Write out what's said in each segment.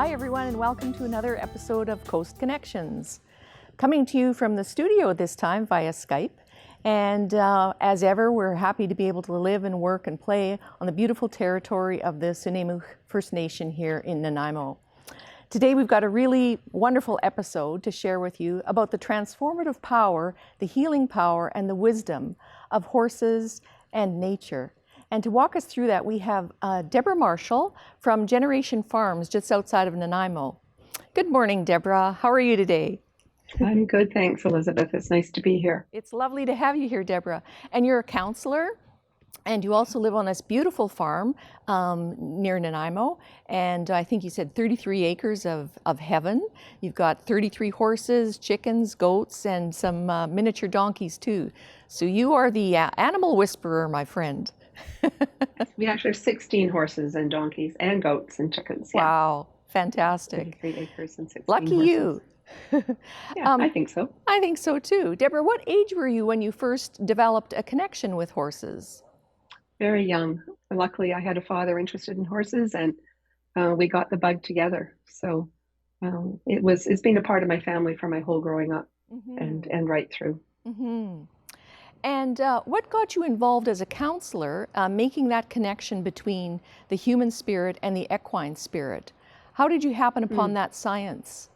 Hi everyone, and welcome to another episode of Coast Connections. Coming to you from the studio this time via Skype. And as ever, we're happy to be able to live and work and play on the beautiful territory of the Sunamuk First Nation here in Nanaimo. Today we've got a really wonderful episode to share with you about the transformative power, the healing power, and the wisdom of horses and nature. And to walk us through that, we have Deborah Marshall from Generation Farms just outside of Nanaimo. Good morning, Deborah. How are you today? I'm good, thanks, Elizabeth. It's nice to be here. It's lovely to have you here, Deborah. And you're a counselor, and you also live on this beautiful farm near Nanaimo. And I think you said 33 acres of heaven. You've got 33 horses, chickens, goats, and some miniature donkeys too. So you are the animal whisperer, my friend. We actually have 16 horses and donkeys and goats and chickens. Yeah. Wow, fantastic. 33 acres and 16 Lucky horses. you. Yeah, I think so. I think so too. Deborah, what age were you when you first developed a connection with horses? Very young. Luckily, I had a father interested in horses, and we got the bug together. So it's been a part of my family for my whole growing up and right through. Mm-hmm. And what got you involved as a counselor, making that connection between the human spirit and the equine spirit? How did you happen upon that science?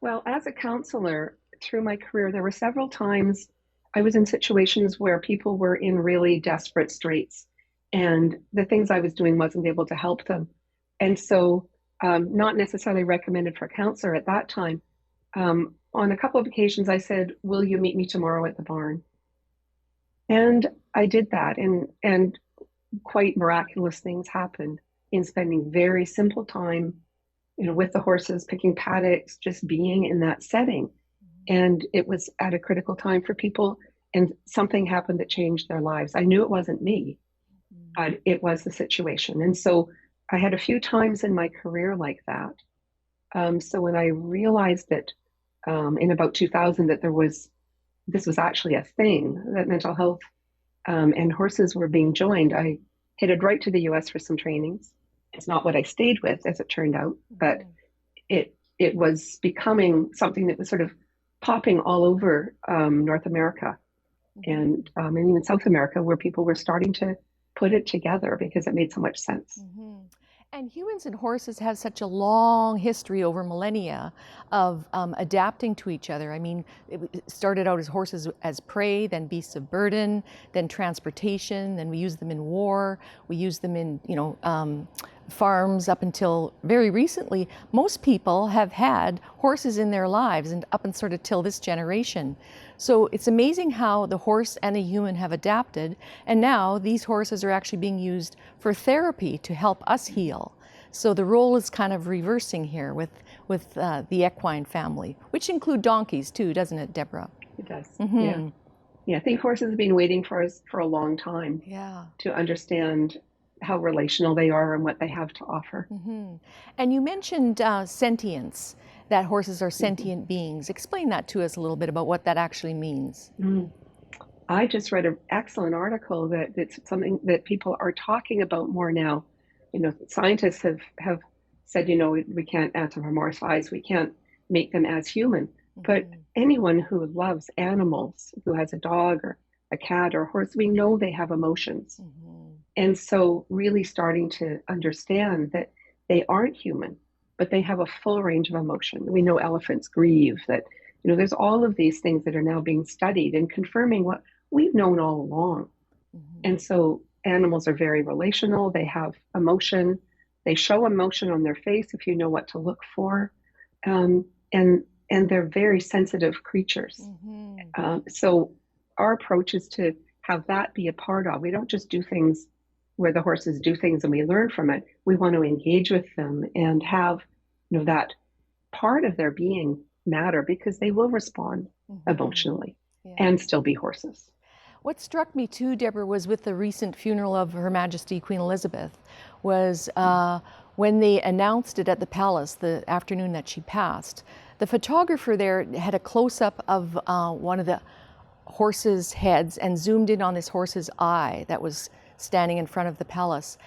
Well, as a counselor through my career, there were several times I was in situations where people were in really desperate straits, and the things I was doing wasn't able to help them. And so, not necessarily recommended for a counselor at that time. On a couple of occasions, I said, "Will you meet me tomorrow at the barn?" And I did that, and quite miraculous things happened in spending very simple time, with the horses, picking paddocks, just being in that setting. And it was at a critical time for people, and something happened that changed their lives. I knew it wasn't me, but it was the situation. And so I had a few times in my career like that. So when I realized that in about 2000 that this was actually a thing, that mental health and horses were being joined, I headed right to the US for some trainings. It's not what I stayed with, as it turned out, but it was becoming something that was sort of popping all over North America and even South America, where people were starting to put it together because it made so much sense. And humans and horses have such a long history over millennia of adapting to each other. I mean, it started out as horses as prey, then beasts of burden, then transportation, then we use them in war, we use them in, farms up until very recently. Most people have had horses in their lives and up and sort of till this generation. So it's amazing how the horse and the human have adapted, and now these horses are actually being used for therapy to help us heal. So the role is kind of reversing here with the equine family, which include donkeys too, doesn't it, Deborah? It does. Yeah. I think horses have been waiting for us for a long time to understand how relational they are and what they have to offer. And you mentioned sentience, that horses are sentient beings. Explain that to us a little bit about what that actually means. I just read an excellent article that it's something that people are talking about more now. Scientists have said, we can't anthropomorphize, we can't make them as human, but anyone who loves animals, who has a dog or a cat or a horse, we know they have emotions. And so really starting to understand that they aren't human, but they have a full range of emotion. We know elephants grieve, that, there's all of these things that are now being studied and confirming what we've known all along. And so animals are very relational. They have emotion. They show emotion on their face if you know what to look for. And they're very sensitive creatures. So our approach is to have that be a part of. We don't just do things where the horses do things and we learn from it. We want to engage with them and have, that part of their being matter, because they will respond emotionally and still be horses. What struck me too, Deborah, was with the recent funeral of Her Majesty Queen Elizabeth, was when they announced it at the palace the afternoon that she passed. The photographer there had a close-up of one of the horse's heads and zoomed in on this horse's eye that was standing in front of the palace.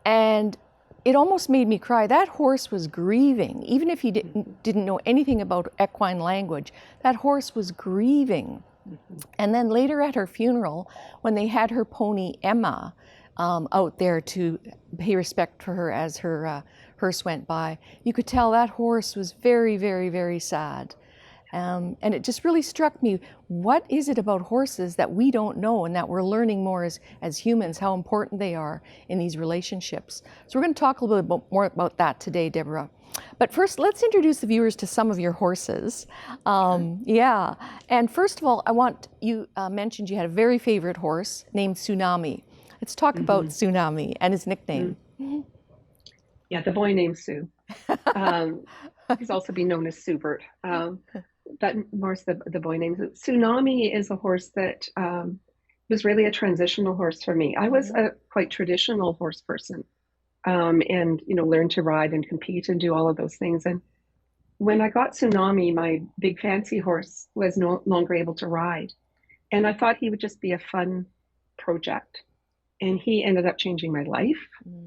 And it almost made me cry. That horse was grieving, even if he didn't know anything about equine language. That horse was grieving. And then later at her funeral, when they had her pony Emma out there to pay respect for her as her hearse went by, you could tell that horse was very, very, very sad. And it just really struck me, what is it about horses that we don't know and that we're learning more as humans, how important they are in these relationships? So we're going to talk a little bit more about that today, Deborah. But first, let's introduce the viewers to some of your horses. Yeah, and first of all, I want you mentioned you had a very favorite horse named Tsunami. Let's talk about Tsunami and his nickname. Yeah, the boy named Sue. He's also been known as Subert. But Morris, the boy name. Tsunami is a horse that was really a transitional horse for me. I was a quite traditional horse person, and learned to ride and compete and do all of those things. And when I got Tsunami, my big fancy horse was no longer able to ride, and I thought he would just be a fun project. And he ended up changing my life.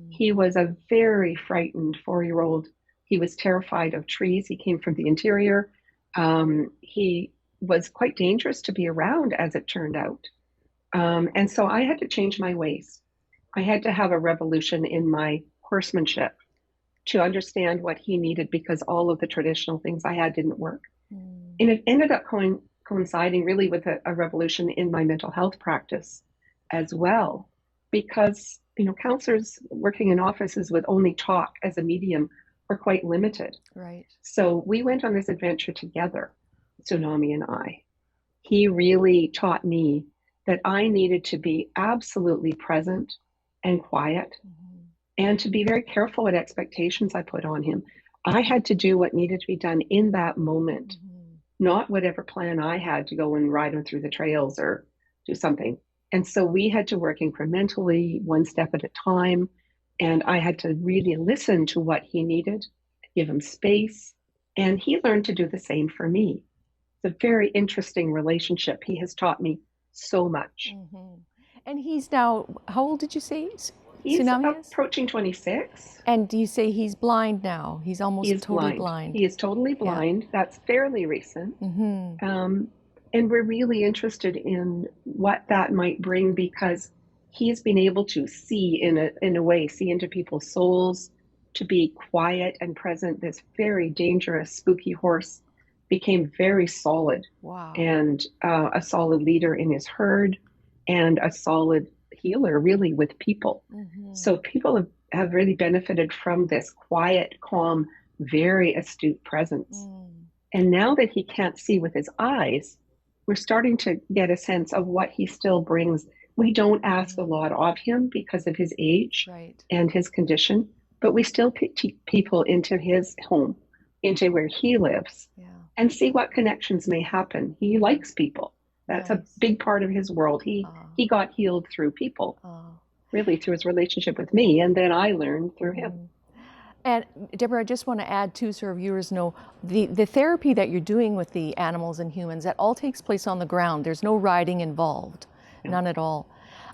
He was a very frightened 4-year-old. He was terrified of trees. He came from the interior. He was quite dangerous to be around, as it turned out. And so I had to change my ways. I had to have a revolution in my horsemanship to understand what he needed, because all of the traditional things I had didn't work. And it ended up coinciding really with a revolution in my mental health practice as well, because counselors working in offices with only talk as a medium are quite limited. Right. So we went on this adventure together, Tsunami and I. He really taught me that I needed to be absolutely present and quiet, and to be very careful what expectations I put on him. I had to do what needed to be done in that moment, not whatever plan I had to go and ride him through the trails or do something. And so we had to work incrementally, one step at a time. And I had to really listen to what he needed, give him space. And he learned to do the same for me. It's a very interesting relationship. He has taught me so much. And he's now, how old did you say He's Tsunami is? approaching 26. And do you say he's blind now? He's almost totally blind. He is totally blind. Yeah. That's fairly recent. And we're really interested in what that might bring, because he's been able to see in a way, see into people's souls, to be quiet and present. This very dangerous, spooky horse became very solid. Wow. And a solid leader in his herd, and a solid healer really with people. So people have really benefited from this quiet, calm, very astute presence. And now that he can't see with his eyes, we're starting to get a sense of what he still brings. We don't ask a lot of him because of his age and his condition, but we still take people into his home, into where he lives, and see what connections may happen. He likes people. That's a big part of his world. He got healed through people, really through his relationship with me, and then I learned through him. And Deborah, I just want to add too, so our viewers know, the therapy that you're doing with the animals and humans, that all takes place on the ground. There's no riding involved, none at all.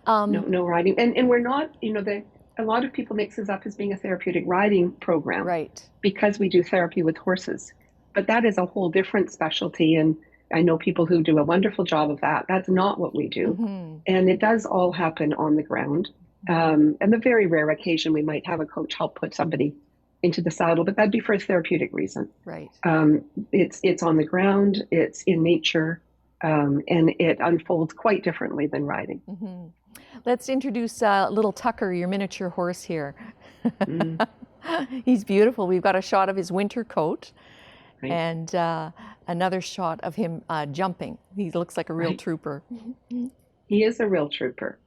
No riding, and we're not, a lot of people mix this up as being a therapeutic riding program, because we do therapy with horses, but that is a whole different specialty, and I know people who do a wonderful job of that. That's not what we do, and it does all happen on the ground. And the very rare occasion we might have a coach help put somebody into the saddle, but that'd be for a therapeutic reason. It's on the ground, it's in nature, and it unfolds quite differently than riding. Let's introduce little Tucker, your miniature horse here. He's beautiful. We've got a shot of his winter coat, and another shot of him jumping. He looks like a real trooper. He is a real trooper.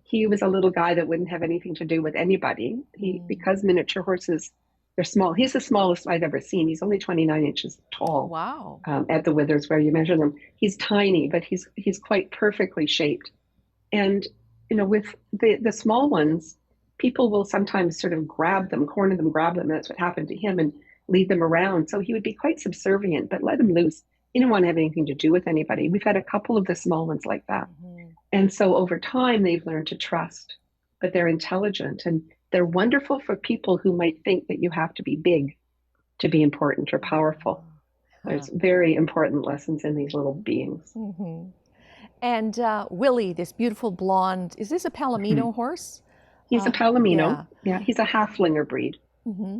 He was a little guy that wouldn't have anything to do with anybody. Because miniature horses, they're small. He's the smallest I've ever seen. He's only 29 inches tall. Wow. At the withers where you measure them. He's tiny, but he's quite perfectly shaped. And with the small ones, people will sometimes sort of grab them, corner them, grab them. And that's what happened to him, and lead them around. So he would be quite subservient, but let him loose. He didn't want to have anything to do with anybody. We've had a couple of the small ones like that. And so over time, they've learned to trust, but they're intelligent, and they're wonderful for people who might think that you have to be big to be important or powerful. Huh. There's very important lessons in these little beings. Hmm. And Willie, this beautiful blonde, is this a Mhm. Palomino horse? He's a Palomino. Yeah. Yeah, he's a halflinger breed. Hmm.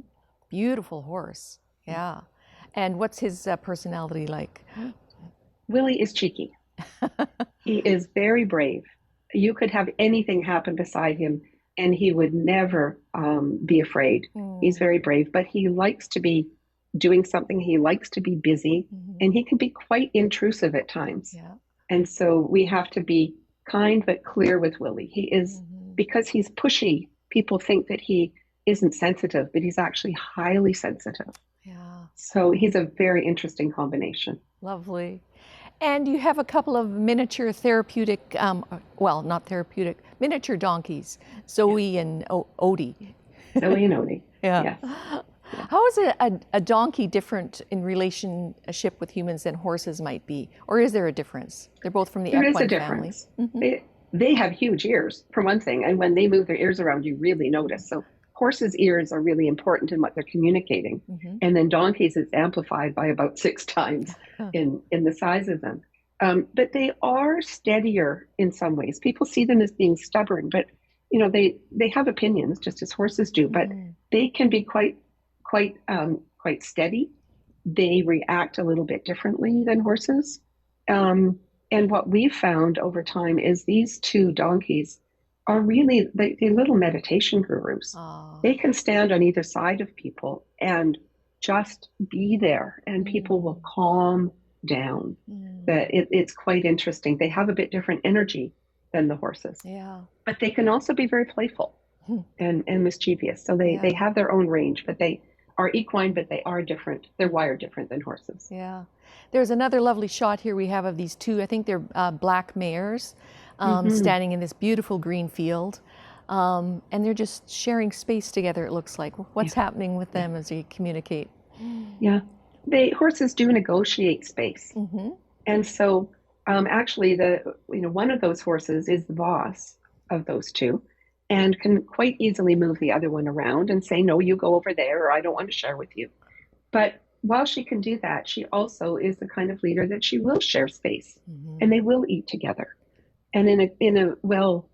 Beautiful horse. Yeah. And what's his personality like? Willie is cheeky. He is very brave. You could have anything happen beside him, and he would never be afraid. He's Mm. very brave, but he likes to be doing something. He likes to be busy, Hmm. and he can be quite intrusive at times. Yeah. And so we have to be kind but clear with Willie. He is, Hmm. because he's pushy, people think that he isn't sensitive, but he's actually highly sensitive. Yeah. So he's a very interesting combination. Lovely. And you have a couple of miniature therapeutic, well, not therapeutic, miniature donkeys, Yes. Zoe and Odie. Zoe and Odie. Yeah. Yes. Yes. How is a donkey different in relationship with humans than horses might be? Or is there a difference? They're both from the There is a equine family. difference. Hmm. They have huge ears, for one thing, and when they move their ears around, you really notice. So horses' ears are really important in what they're communicating, Hmm. and then donkeys it's amplified by about 6 times in the size of them. But they are steadier in some ways. People see them as being stubborn, but they have opinions just as horses do. But Mm. they can be quite steady. They react a little bit differently than horses. Um, and what we've found over time is these two donkeys are really they're little meditation gurus. Ah. They can stand on either side of people and just be there, and people will Mm. calm down. Mm. It's quite interesting. They have a bit different energy than the horses, Yeah. but they can also be very playful Hmm. and mischievous. So they Yeah. have their own range, but they are equine, but they are different. They're wired different than horses. Yeah. There's another lovely shot here we have of these two, I think they're black mares, Hmm. standing in this beautiful green field. And they're just sharing space together, it looks like. What's Yeah, happening with yeah, them as they communicate? yeah. They horses do negotiate space, Mm-hmm. and so actually, one of those horses is the boss of those two, and can quite easily move the other one around and say, "No, you go over there," or "I don't want to share with you." But while she can do that, she also is the kind of leader that she will share space, Mm-hmm. and they will eat together. And in a well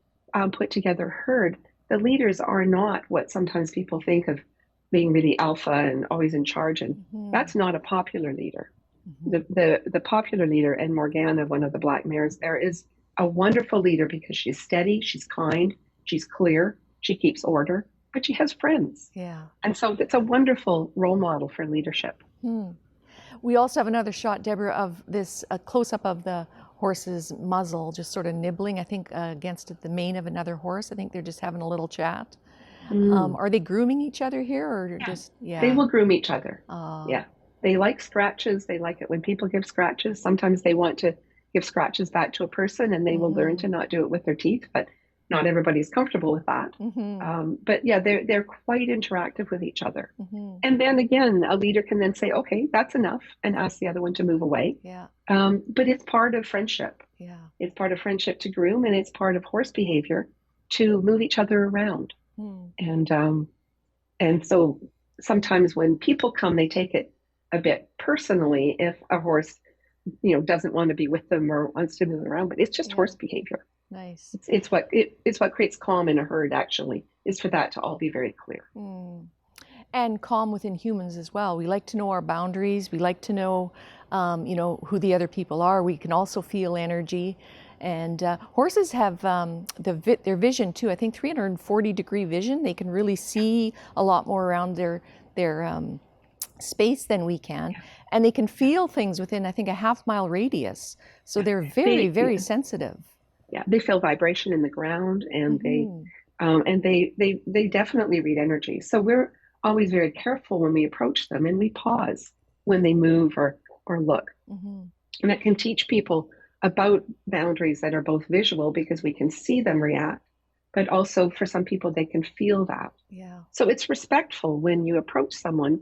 put together herd, the leaders are not what sometimes people think of being really alpha and always in charge. And Mm-hmm. that's not a popular leader. Mm-hmm. The popular leader, and Morgana, one of the black mares, there is a wonderful leader because she's steady, she's kind, she's clear, she keeps order, but she has friends. Yeah. And so it's a wonderful role model for leadership. Hmm. We also have another shot, Deborah, of this a close-up of the horse's muzzle, just sort of nibbling, I think, against the mane of another horse. I think they're just having a little chat. Mm. Are they grooming each other here, or Yeah, just, they yeah? will groom each other. Uh, Yeah. They like scratches. They like it when people give scratches. Sometimes they want to give scratches back to a person and they will learn mm-hmm. to not do it with their teeth, but not everybody's comfortable with that. Mm-hmm. But yeah, they're quite interactive with each other. Mm-hmm. And then again, a leader can then say, okay, that's enough, and ask the other one to move away. Yeah. But it's part of friendship. Yeah. It's part of friendship to groom, and it's part of horse behavior to move each other around. Mm. And so sometimes when people come, they take it a bit personally if a horse, doesn't want to be with them or wants to move around. But it's just Yeah. horse behavior. Nice. It's what creates calm in a herd. Actually, is for that to all be very clear. Mm. And calm within humans as well. We like to know our boundaries. We like to know, who the other people are. We can also feel energy. And horses have their vision too. I think 340-degree vision. They can really see a lot more around their space than we can, and they can feel things within, I think, a half-mile radius. So they're very, They very yeah, sensitive. yeah, they feel vibration in the ground, and Mm-hmm. they definitely read energy. So we're always very careful when we approach them, and we pause when they move or look. Mm-hmm. And it can teach people about boundaries that are both visual because we can see them react, but also for some people, they can feel that. Yeah. So it's respectful when you approach someone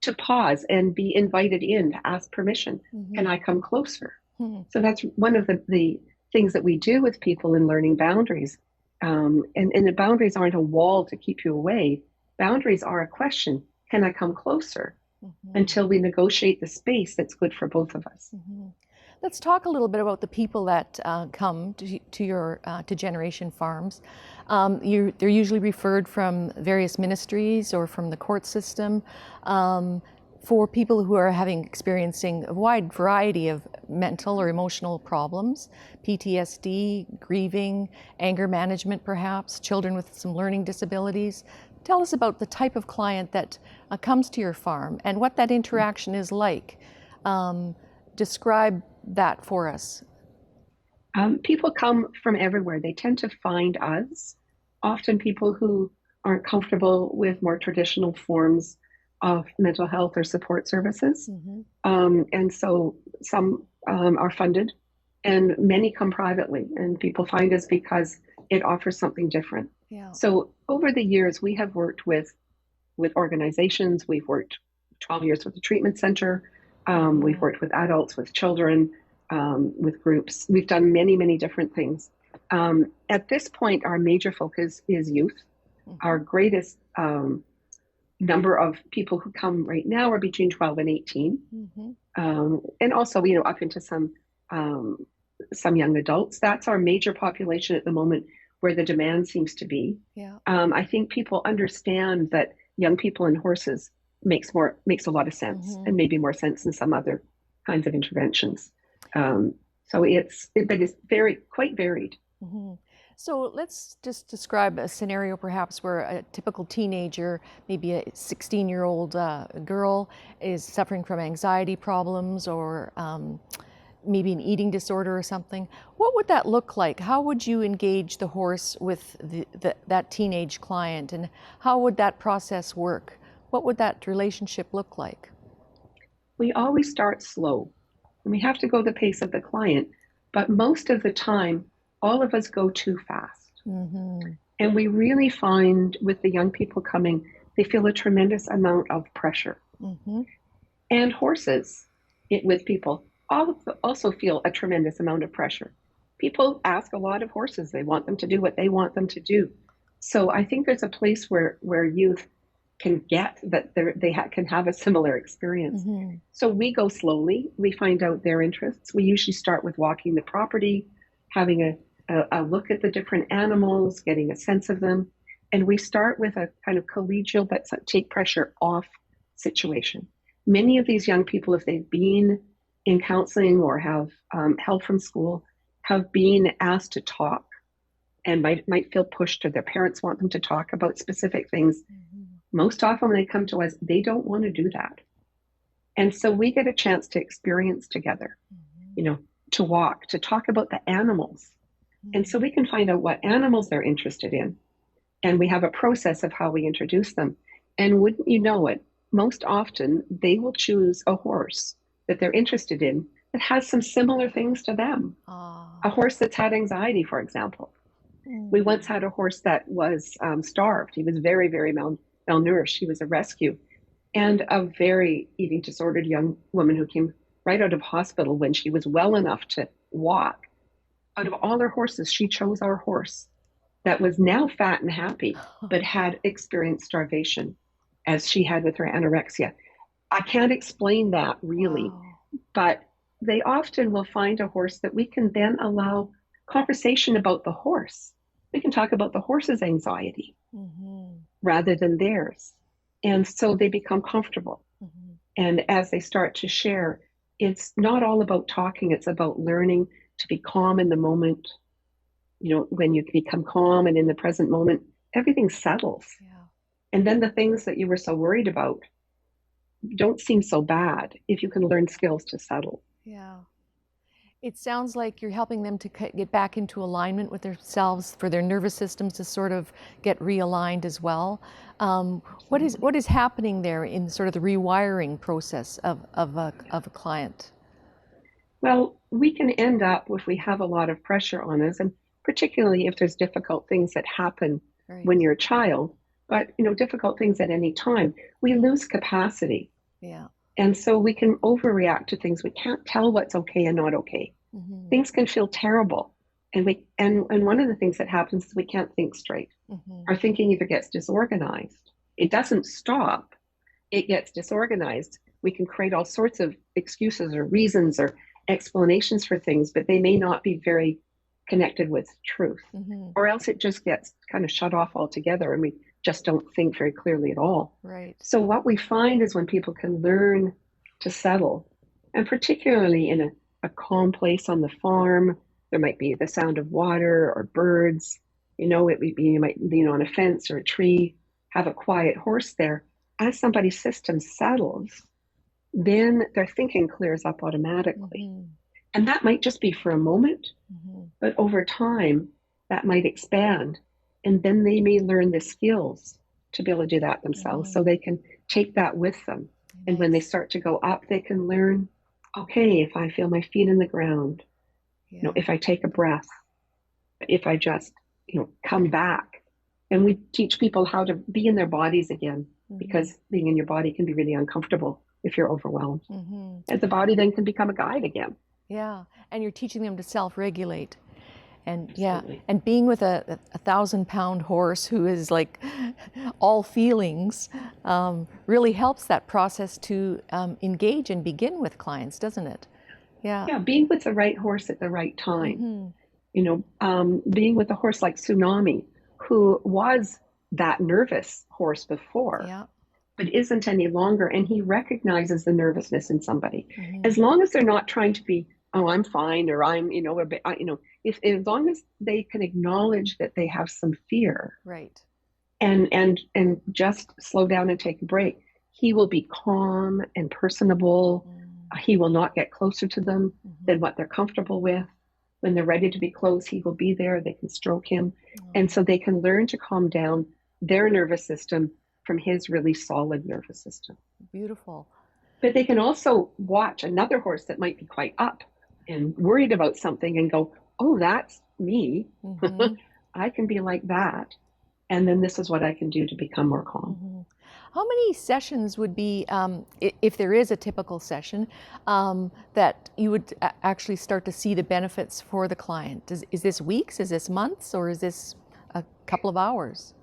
to pause and be invited in to ask permission. Mm-hmm. Can I come closer? Mm-hmm. So that's one of the things that we do with people in learning boundaries And the boundaries aren't a wall to keep you away. Boundaries are a question. Can I come closer? Until we negotiate the space that's good for both of us. Let's talk a little bit about the people that come to your to Generation Farms. They're usually referred from various ministries or from the court system for people who are experiencing a wide variety of mental or emotional problems, PTSD, grieving, anger management perhaps, children with some learning disabilities. Tell us about the type of client that comes to your farm and what that interaction is like. Describe that for us. People come from everywhere. They tend to find us, often people who aren't comfortable with more traditional forms of mental health or support services. And so some are funded, and many come privately. And people find us because it offers something different. Yeah. So over the years, we have worked with organizations. We've worked 12 years with the treatment center. We've worked with adults, with children, with groups. We've done many, many different things. At this point, our major focus is youth. Our greatest number of people who come right now are between 12 and 18. And also, up into some young adults. That's our major population at the moment, where the demand seems to be. Yeah. I think people understand that young people and horses makes a lot of sense, and maybe more sense than some other kinds of interventions. So it's quite varied. So let's just describe a scenario perhaps where a typical teenager, maybe a 16-year-old girl, is suffering from anxiety problems or maybe an eating disorder or something. What would that look like? How would you engage the horse with that teenage client, and how would that process work? What would that relationship look like? We always start slow, and we have to go the pace of the client, but most of the time, all of us go too fast. And we really find with the young people coming, they feel a tremendous amount of pressure. And horses, with people, also feel a tremendous amount of pressure. People ask a lot of horses. They want them to do what they want them to do. So I think there's a place where youth can get that can have a similar experience. So we go slowly. We find out their interests. We usually start with walking the property, having a look at the different animals, getting a sense of them. And we start with a kind of collegial but take pressure off situation. Many of these young people, if they've been in counseling or have help from school, have been asked to talk and might feel pushed, or their parents want them to talk about specific things. Most often when they come to us, they don't want to do that. And so we get a chance to experience together, to walk, to talk about the animals. And so we can find out what animals they're interested in. And we have a process of how we introduce them. And wouldn't you know it, most often they will choose a horse that they're interested in that has some similar things to them. A horse that's had anxiety, for example. We once had a horse that was starved. He was very, very malnourished. He was a rescue. And a very eating disordered young woman who came right out of hospital when she was well enough to walk. Out of all her horses, she chose our horse that was now fat and happy, but had experienced starvation, as she had with her anorexia. I can't explain that really, but they often will find a horse that we can then allow conversation about the horse. We can talk about the horse's anxiety rather than theirs. And so they become comfortable. And as they start to share, it's not all about talking, it's about learning to be calm in the moment. When you become calm and in the present moment, everything settles. And then the things that you were so worried about don't seem so bad if you can learn skills to settle. It sounds like you're helping them to get back into alignment with themselves, for their nervous systems to sort of get realigned as well. What is happening there in sort of the rewiring process of a client? Well, we can end up, if we have a lot of pressure on us, and particularly if there's difficult things that happen when you're a child, but difficult things at any time, we lose capacity. And so we can overreact to things. We can't tell what's okay and not okay. Things can feel terrible. And one of the things that happens is we can't think straight. Mm-hmm. Our thinking either gets disorganized. It doesn't stop. It gets disorganized. We can create all sorts of excuses or reasons or explanations for things, but they may not be very connected with truth. Mm-hmm. Or else it just gets kind of shut off altogether and we just don't think very clearly at all. Right. So what we find is when people can learn to settle, and particularly in a calm place on the farm, there might be the sound of water or birds, it would be, you might lean on a fence or a tree, have a quiet horse there. As somebody's system settles, then their thinking clears up automatically. Mm-hmm. And that might just be for a moment, Mm-hmm. but over time, that might expand. And then they may learn the skills to be able to do that themselves. Mm-hmm. So they can take that with them. Nice. And when they start to go up, they can learn, okay, if I feel my feet in the ground, Yeah. if I take a breath, if I just, come back. And we teach people how to be in their bodies again, Mm-hmm. because being in your body can be really uncomfortable if you're overwhelmed. Mm-hmm. And the body then can become a guide again. Yeah. And you're teaching them to self-regulate. And Absolutely. yeah, and being with a 1,000-pound horse who is like all feelings really helps that process to engage and begin with clients, doesn't it? Yeah. Yeah, being with the right horse at the right time. Mm-hmm. Being with a horse like Tsunami, who was that nervous horse before, Yeah. but isn't any longer, and he recognizes the nervousness in somebody. Mm-hmm. As long as they're not trying to be, oh, I'm fine, or I'm, a bit, if as long as they can acknowledge that they have some fear, Right. and just slow down and take a break, he will be calm and personable. Mm-hmm. He will not get closer to them Mm-hmm. than what they're comfortable with. When they're ready to be close, he will be there. They can stroke him. Oh. And so they can learn to calm down their nervous system from his really solid nervous system. Beautiful. But they can also watch another horse that might be quite up and worried about something and go, oh, that's me. Mm-hmm. I can be like that. And then this is what I can do to become more calm. Mm-hmm. How many sessions would be, if there is a typical session, that you would actually start to see the benefits for the client? Is this weeks, is this months, or is this a couple of hours?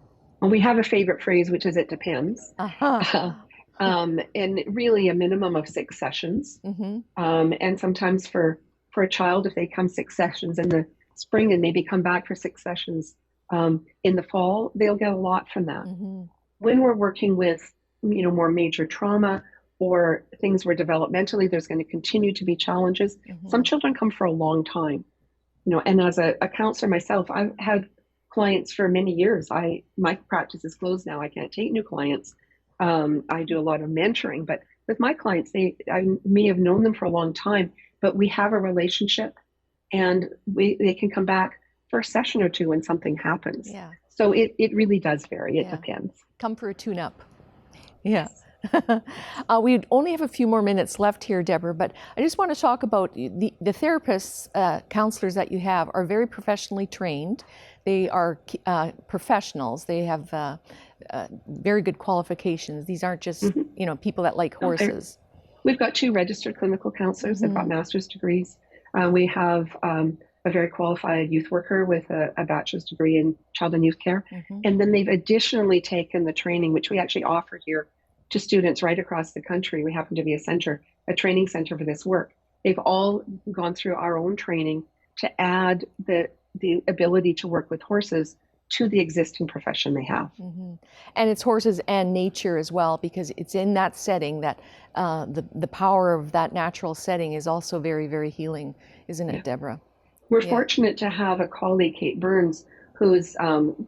Well, we have a favorite phrase, which is it depends. Uh-huh. And really a minimum of 6 sessions. Mm-hmm. And sometimes for a child, if they come 6 sessions in the spring and maybe come back for 6 sessions in the fall, they'll get a lot from that. Mm-hmm. When we're working with, more major trauma or things where developmentally there's going to continue to be challenges, Mm-hmm. some children come for a long time. And as a counselor myself, I've had clients for many years. My practice is closed now. I can't take new clients. I do a lot of mentoring, but with my clients, I may have known them for a long time, but we have a relationship, and they can come back for a session or two when something happens. Yeah. So it really does vary. It Yeah. depends. Come for a tune-up. Yeah. We only have a few more minutes left here, Deborah, but I just want to talk about the therapists, counselors that you have are very professionally trained. They are professionals. They have very good qualifications. These aren't just, Mm-hmm. People that like horses. We've got 2 registered clinical counselors. They've got master's degrees. We have a very qualified youth worker with a bachelor's degree in child and youth care. Mm-hmm. And then they've additionally taken the training, which we actually offer here to students right across the country. We happen to be a training center for this work. They've all gone through our own training to add the ability to work with horses to the existing profession they have. Mm-hmm. And it's horses and nature as well, because it's in that setting that the power of that natural setting is also very, very healing, isn't it, Deborah? We're fortunate to have a colleague, Kate Burns, who's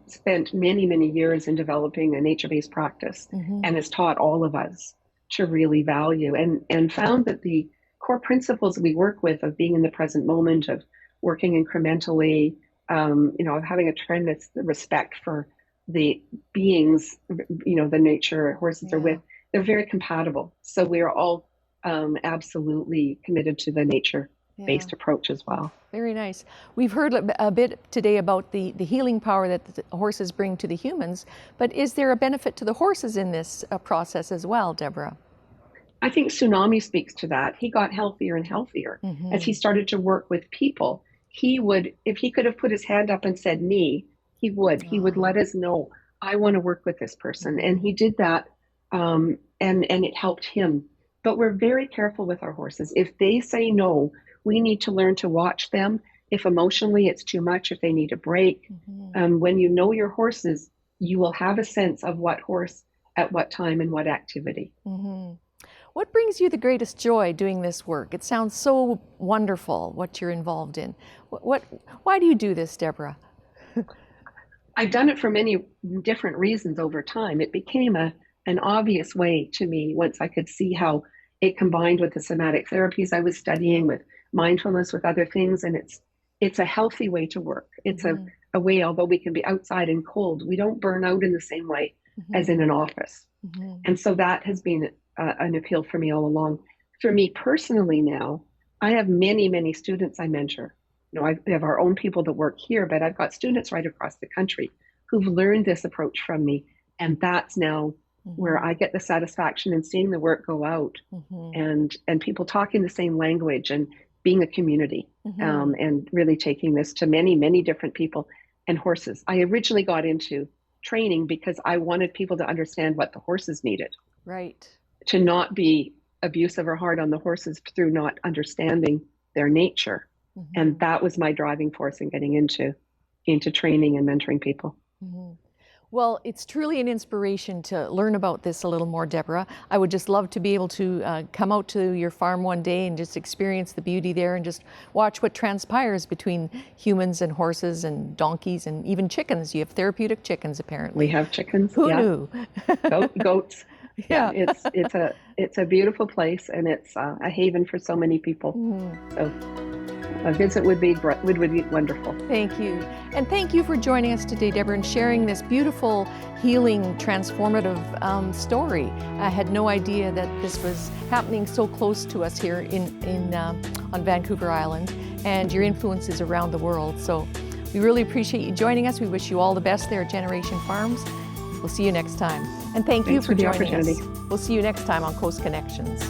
spent many, many years in developing a nature-based practice and has taught all of us to really value and found that the core principles we work with of being in the present moment, of working incrementally, of having a tremendous respect for the beings, the nature horses are with, they're very compatible. So we're all absolutely committed to the nature-based approach as well. Very nice. We've heard a bit today about the healing power that the horses bring to the humans, but is there a benefit to the horses in this process as well, Deborah? I think Tsunami speaks to that. He got healthier and healthier as he started to work with people. he would, if he could have put his hand up and said me, he would let Oh. us know, I want to work with this person. And he did that. And it helped him. But we're very careful with our horses. If they say no, we need to learn to watch them. If emotionally it's too much, if they need a break, when you know your horses, you will have a sense of what horse at what time and what activity. What brings you the greatest joy doing this work? It sounds so wonderful what you're involved in. Why do you do this, Deborah? I've done it for many different reasons over time. It became an obvious way to me once I could see how it combined with the somatic therapies I was studying, with mindfulness, with other things. And it's a healthy way to work. It's a way, although we can be outside and cold, we don't burn out in the same way as in an office. And so that has been an appeal for me all along. For me personally now, I have many, many students I mentor. You know, I have our own people that work here, but I've got students right across the country who've learned this approach from me. And that's now where I get the satisfaction in seeing the work go out and people talking the same language and being a community, and really taking this to many, many different people and horses. I originally got into training because I wanted people to understand what the horses needed. Right. To not be abusive or hard on the horses through not understanding their nature. And that was my driving force in getting into training and mentoring people. Well, it's truly an inspiration to learn about this a little more, Deborah. I would just love to be able to come out to your farm one day and just experience the beauty there and just watch what transpires between humans and horses and donkeys and even chickens. You have therapeutic chickens, apparently. We have chickens. Who knew? Goats. Yeah. It's a beautiful place, and it's a haven for so many people. So a visit would be wonderful. Thank you. And thank you for joining us today, Deborah, and sharing this beautiful, healing, transformative story. I had no idea that this was happening so close to us here on Vancouver Island, and your influence is around the world. So we really appreciate you joining us. We wish you all the best there at Generation Farms. We'll see you next time. And thank you for joining us. We'll see you next time on Coast Connections.